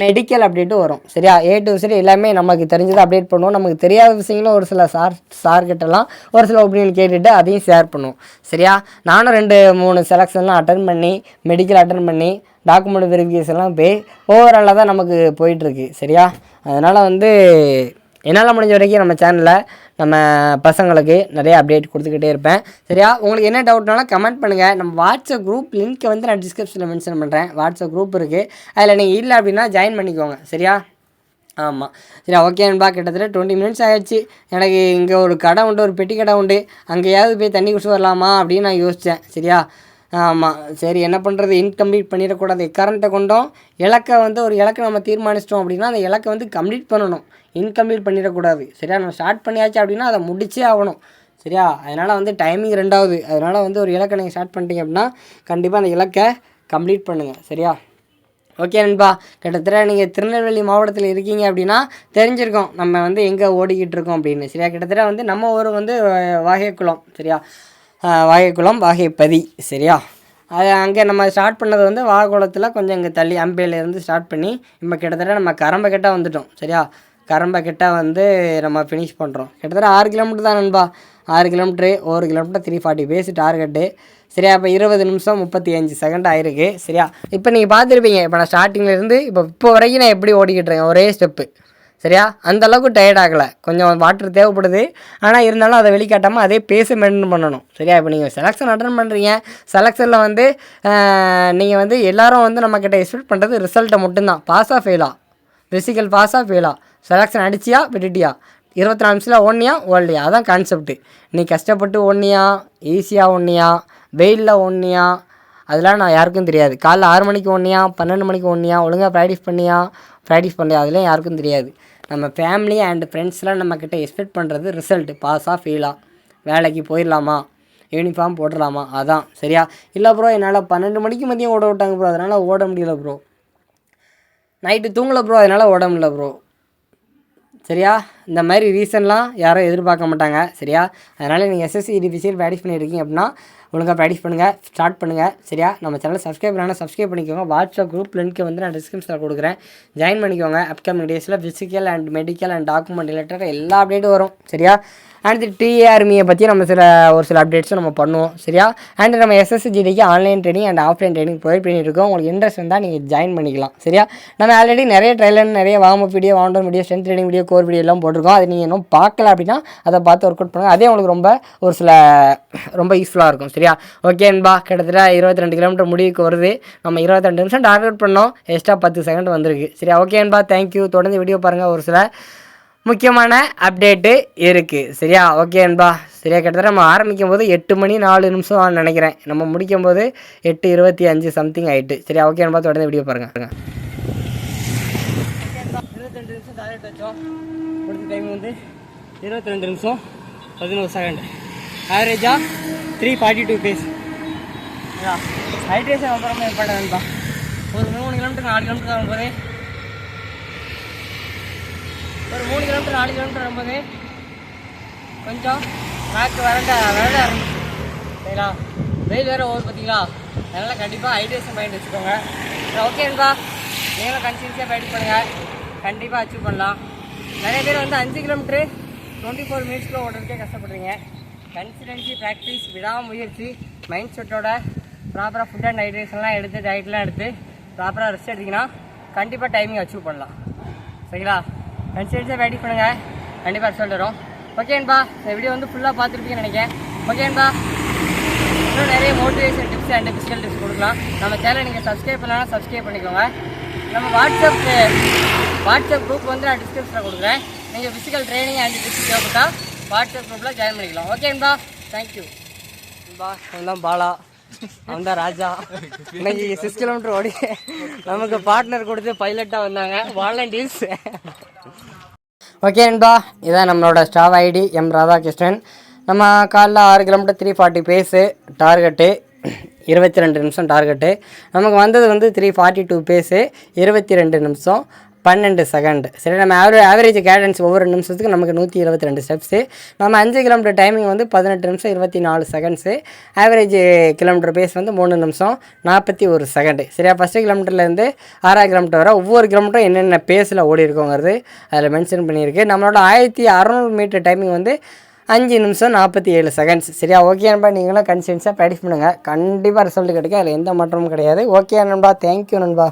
மெடிக்கல் அப்டேட்டும் வரும். சரியா, A to Z எல்லாமே நமக்கு தெரிஞ்சதை அப்டேட் பண்ணுவோம். நமக்கு தெரியாத விஷயங்களும் ஒரு சில சார்கிட்டலாம் ஒரு சில ஒப்பீனியன் கேட்டுட்டு அதையும் ஷேர் பண்ணுவோம். சரியா, நானும் 2-3 செலெக்ஷன்லாம் அட்டன் பண்ணி மெடிக்கல் அட்டன் பண்ணி டாக்குமெண்ட் வெரிஃபிகேஷன்லாம் போய் ஓவராலாக தான் நமக்கு போயிட்டுருக்கு. சரியா, அதனால் வந்து என்னால் முடிஞ்ச வரைக்கும் நம்ம சேனலில் நம்ம பசங்களுக்கு நிறைய அப்டேட் கொடுத்துக்கிட்டே இருப்பேன். சரியா, உங்களுக்கு என்ன டவுட்னாலும் கமெண்ட் பண்ணுங்கள். நம்ம வாட்ஸ்அப் குரூப் லிங்க்கை வந்து நான் டிஸ்கிரிப்ஷனில் மென்ஷன் பண்ணுறேன். வாட்ஸ்அப் குரூப் இருக்குது, அதில் நீங்கள் இல்லை அப்படின்னா ஜாயின் பண்ணிக்கோங்க. சரியா, ஆமாம். சரியா, ஓகே நண்பா, கிட்டத்தட்ட 20 மினிட்ஸ் ஆகிடுச்சு. எனக்கு இங்கே ஒரு கடை உண்டு, ஒரு பெட்டி கடை உண்டு, அங்கேயாவது போய் தண்ணி குடிச்சு வரலாமா அப்படின்னு நான் யோசித்தேன். சரியா, ஆமாம், சரி என்ன பண்ணுறது, இன்கம்ப்ளீட் பண்ணிடக்கூடாது. கரண்ட்டை கொண்டோம் இலக்கை வந்து ஒரு இலக்கை நம்ம தீர்மானிச்சிட்டோம் அப்படின்னா அந்த இலக்கை வந்து கம்ப்ளீட் பண்ணணும், இன்கம்ப்ளீட் பண்ணிடக்கூடாது. சரியா, நம்ம ஸ்டார்ட் பண்ணியாச்சு அப்படின்னா அதை முடிச்சே ஆகணும். சரியா, அதனால் வந்து டைமிங் 2வது. அதனால் வந்து ஒரு இலக்கை நீங்கள் ஸ்டார்ட் பண்ணிட்டீங்க அப்படின்னா கண்டிப்பாக அந்த இலக்கை கம்ப்ளீட் பண்ணுங்கள். சரியா, ஓகே நண்பா, கிட்டத்தட்ட நீங்கள் திருநெல்வேலி மாவட்டத்தில் இருக்கீங்க அப்படின்னா தெரிஞ்சிருக்கோம் நம்ம வந்து எங்கே ஓடிக்கிட்டு இருக்கோம் அப்படின்னு. சரியா, கிட்டத்தட்ட வந்து நம்ம ஊர் வந்து வாகைக்குளம். சரியா, வாகைக்குளம் வாகைப்பதி. சரியா, அது அங்கே நம்ம ஸ்டார்ட் பண்ணது வந்து வாகைக்குளத்தில் கொஞ்சம் இங்கே தள்ளி அம்பையிலேருந்து ஸ்டார்ட் பண்ணி இப்போ கிட்டத்தட்ட நம்ம கரம்பக்கிட்ட வந்துட்டோம். சரியா, கரம்பக்கிட்ட வந்து நம்ம ஃபினிஷ் பண்ணுறோம். கிட்டத்தட்ட 6 கிலோமீட்டர் தான் நண்பா, 6 கிலோமீட்ரு, 1 கிலோமீட்டர் 340 பேஸு டார்கெட்டு. சரியா, இப்போ 20 நிமிஷம் 35 செகண்ட் ஆயிருக்கு. சரியா, இப்போ நீங்கள் பார்த்துருப்பீங்க, இப்போ நான் ஸ்டார்டிங்லேருந்து இப்போ வரைக்கும் நான் எப்படி ஓடிக்கிட்டு இருக்கேன், ஒரே ஸ்டெப்பு. சரியா, அந்தளவுக்கு டயர்ட் ஆகலை, கொஞ்சம் வாட்டர் தேவைப்படுது, ஆனால் இருந்தாலும் அதை வெளிக்காட்டாமல் அதே பேஸை மெயின்டைன் பண்ணணும். சரியா, இப்போ நீங்கள் செலெக்ஷன் அட்டன் பண்ணுறீங்க, செலெக்ஷனில் வந்து நீங்கள் வந்து எல்லோரும் வந்து நம்மக்கிட்ட எக்ஸ்பெக்ட் பண்ணுறது ரிசல்ட்டை மட்டும்தான். பாஸாக ஃபெயிலா, ஃபிசிக்கல் பாஸாக ஃபெயிலா, செலெக்ஷன் அடிச்சியா விட்டுட்டியா, 24 நிமிஷத்தில் ஓடனியா ஓடலையா, அதான் கான்செப்ட்டு. நீ கஷ்டப்பட்டு ஓடனியா, ஈஸியாக ஓடனியா, வெயிலில் ஓடனியா, அதெல்லாம் நான் யாருக்கும் தெரியாது. காலைல 6 மணிக்கு ஓடனியா, 12 மணிக்கு ஓடனியா, ஒழுங்காக ப்ராக்டிஸ் பண்ணலையா, அதெல்லாம் யாருக்கும் தெரியாது. நம்ம ஃபேமிலி அண்ட் ஃப்ரெண்ட்ஸ்லாம் நம்மக்கிட்ட எக்ஸ்பெக்ட் பண்ணுறது ரிசல்ட்டு, பாஸாக ஃபெயிலாக, வேலைக்கு போயிடலாமா, யூனிஃபார்ம் போட்டுடலாமா, அதான். சரியா, இல்லை ப்ரோ என்னால் 12 மணிக்கு மதியம் ஓட விட்டாங்க ப்ரோ, அதனால் ஓட முடியல ப்ரோ, நைட்டு தூங்கலை ப்ரோ, அதனால் ஓட முடியல ப்ரோ. சரியா, இந்த மாதிரி ரீசன்லாம் யாரும் எதிர்பார்க்க மாட்டாங்க. சரியா, அதனால் நீங்கள் எஸ்எஸ்சி டிஃபிஷியல் ப்ராக்டிஸ் பண்ணியிருக்கீங்க அப்படின்னா ஒழுங்காக ப்ராக்டிஸ் பண்ணுங்கள், ஸ்டார்ட் பண்ணுங்கள். சரியா, நம்ம சேனல் சப்ஸ்கிரைப் பண்ணால் சப்ஸ்கிரைப் பண்ணிக்கோங்க. வாட்ஸ்அப் குரூப் லிங்க்கு வந்து நான் டிஸ்கிரிப்ஷனில் கொடுக்குறேன், ஜாயின் பண்ணிக்கோங்க. அப்கமிங் டேஸில் physical and medical and document related எல்லா அப்டேட்டும் வரும். சரியா, அண்ட் டிஆர்மியை பற்றி நம்ம ஒரு சில அப்டேட்ஸும் நம்ம பண்ணுவோம். சரியா, அண்ட் நம்ம எஸ்எஸ்சிஜிடிக்கு online training and offline training provide பண்ணியிருக்கோம். உங்களுக்கு இன்ட்ரெஸ்ட் இருந்தால் நீங்கள் ஜாயின் பண்ணிக்கலாம். சரியா, நம்ம ஆல்ரெடி நிறைய ட்ரைலர், நிறைய warm up video, van der video, strength training video, core video எல்லாம் போட்டிருக்கோம். அது நீங்கள் இன்னும் பார்க்கல அப்படின்னா அதை பார்த்து ஒர்க் அவுட் பண்ணுங்கள். அதே உங்களுக்கு ரொம்ப யூஸ்ஃபுல்லாக இருக்கும். சரியா, ஓகே நண்பா, கிட்டத்தட்ட 22 கிலோமீட்டர் முடிவுக்கு வருது. நம்ம 22 நிமிஷம் டார்கெட் பண்ணோம், எக்ஸ்ட்ரா 10 செகண்ட் வந்திருக்கு. சரியா, ஓகே நண்பா, தேங்க்யூ. தொடர்ந்து வீடியோ பாருங்கள், ஒரு சில முக்கியமான அப்டேட்டு இருக்குது. சரியா, ஓகே நண்பா. சரியா, கிட்டத்தட்ட நம்ம ஆரம்பிக்கும் போது 8 மணி 4 நிமிஷம் நினைக்கிறேன், நம்ம முடிக்கும் போது 8:25 சம்திங் ஆகிட்டு. சரியா, ஓகே நண்பா, தொடர்ந்து வீடியோ பாருங்கள். 22 நிமிஷம் டார்கெட் வச்சோம், கொடுத்த டைம் வந்து 22 நிமிஷம் 11 செகண்ட், ஆவரேஜாக 342 பேஸ். ஹைட்ரேஷன் அப்புறமா இம்பார்ட்டன்ட்பா. ஒரு 3 கிலோமீட்டர் 4 கிலோமீட்டர் வரும்போது, ஒரு 3 கிலோமீட்டர் 4 கிலோமீட்டர் வரும்போது கொஞ்சம் நாக்கு வறண்ட ஆரம்பிச்சு. சரிங்களா, வெயில் வேறு ஓவர் பார்த்தீங்களா, அதனால் கண்டிப்பாக ஹைட்ரேஷன் பாயிண்ட் வச்சுக்கோங்க. ஓகேங்களா, நீங்களும் கன்சிஸ்டன்ஸியாக ப்ராக்டிஸ் பண்ணுங்கள், கண்டிப்பாக அச்சீவ் பண்ணலாம். நிறைய பேர் வந்து 5 கிலோமீட்டரு 24 மினிட்ஸில் ஓடுறதுக்கே கஷ்டப்படுறீங்க. கன்சிஸ்டன்சி, ப்ராக்டிஸ், விடாமுயற்சி, மைண்ட் செட்டோட ப்ராப்பராக ஃபுட் அண்ட் ஹைட்ரேஷன்லாம் எடுத்து டயட்லாம் எடுத்து ப்ராப்பராக ரெஸ்ட் எடுத்திங்கன்னா கண்டிப்பாக டைமிங் அச்சீவ் பண்ணலாம். சரிங்களா? கன்சிஸ்டன்சியாக ப்ராக்டிஸ் பண்ணுங்கள், கண்டிப்பாக ரிசல்ட் வரும். ஓகேன்பா, இந்த வீடியோ வந்து ஃபுல்லாக பார்த்துருப்பீங்கன்னு நினைக்கிறேன். ஓகேன்பா, இன்னும் நிறைய motivation tips and physical tips கொடுக்கலாம். நம்ம சேனலை நீங்கள் சப்ஸ்கிரைப் பண்ணலாம், சப்ஸ்கிரைப் பண்ணிக்கோங்க. நம்ம வாட்ஸ்அப் குரூப் வந்து நான் டிஸ்கிரிப்ஷனில் கொடுக்குறேன். நீங்கள் ஃபிசிக்கல் ட்ரைனிங் அண்ட் டிப்ஸ் தேவைப்பட்டால் வாட்ஸ்அப் குரூப்பில் ஜாயின் பண்ணிக்கலாம். ஓகேன்பா, தேங்க்யூ. அவன் தான் பாலா, அவன் தான் ராஜா. இன்னைக்கு 6 கிலோமீட்டர் ஓடி நமக்கு பார்ட்னர் கொடுத்து பைலட்டாக வந்தாங்க, வாலண்டியர்ஸ். ஓகேன்பா, இதான் நம்மளோட ஸ்டாஃப் ஐடி எம் ராதாகிருஷ்ணன். நம்ம காலைல 6 கிலோமீட்டர் 340 பேஸு டார்கெட்டு, 22 நிமிஷம் டார்கெட்டு. நமக்கு வந்தது வந்து 342 பேஸு, 22 நிமிஷம் 12 செகண்ட். சரி, நம்ம ஆவரேஜ் கேடன்ஸ் ஒவ்வொரு நிமிஷத்துக்கு நமக்கு 122 ஸ்டெப்ஸு. நம்ம 5 கிலோமீட்டர் டைமிங் வந்து 18 நிமிஷம் 24 செகண்ட்ஸு. ஆவரேஜ் கிலோமீட்டர் பேஸ் வந்து 3 நிமிஷம் 41 செகண்டு. சரியா? ஃபஸ்ட்டு கிலோமீட்டர்லேருந்து 6 கிலோமீட்டர் வரை ஒவ்வொரு கிலோமீட்டரும் என்னென்ன பேஸில் ஓடி இருக்கோங்கிறது அதில் மென்ஷன் பண்ணியிருக்கு. நம்மளோட 1600 மீட்டர் டைமிங் வந்து 5 நிமிஷம் 47 செகண்ட்ஸ். சரியா? ஓகே நண்பா, நீங்களும் கன்சிஸ்டன்ஸாக ப்ராக்டிஸ் பண்ணுங்கள், கண்டிப்பாக ரிசல்ட் கிடைக்கும், அதில் எந்த மாற்றமும் கிடையாது. ஓகே நண்பா, தேங்க்யூ நண்பா.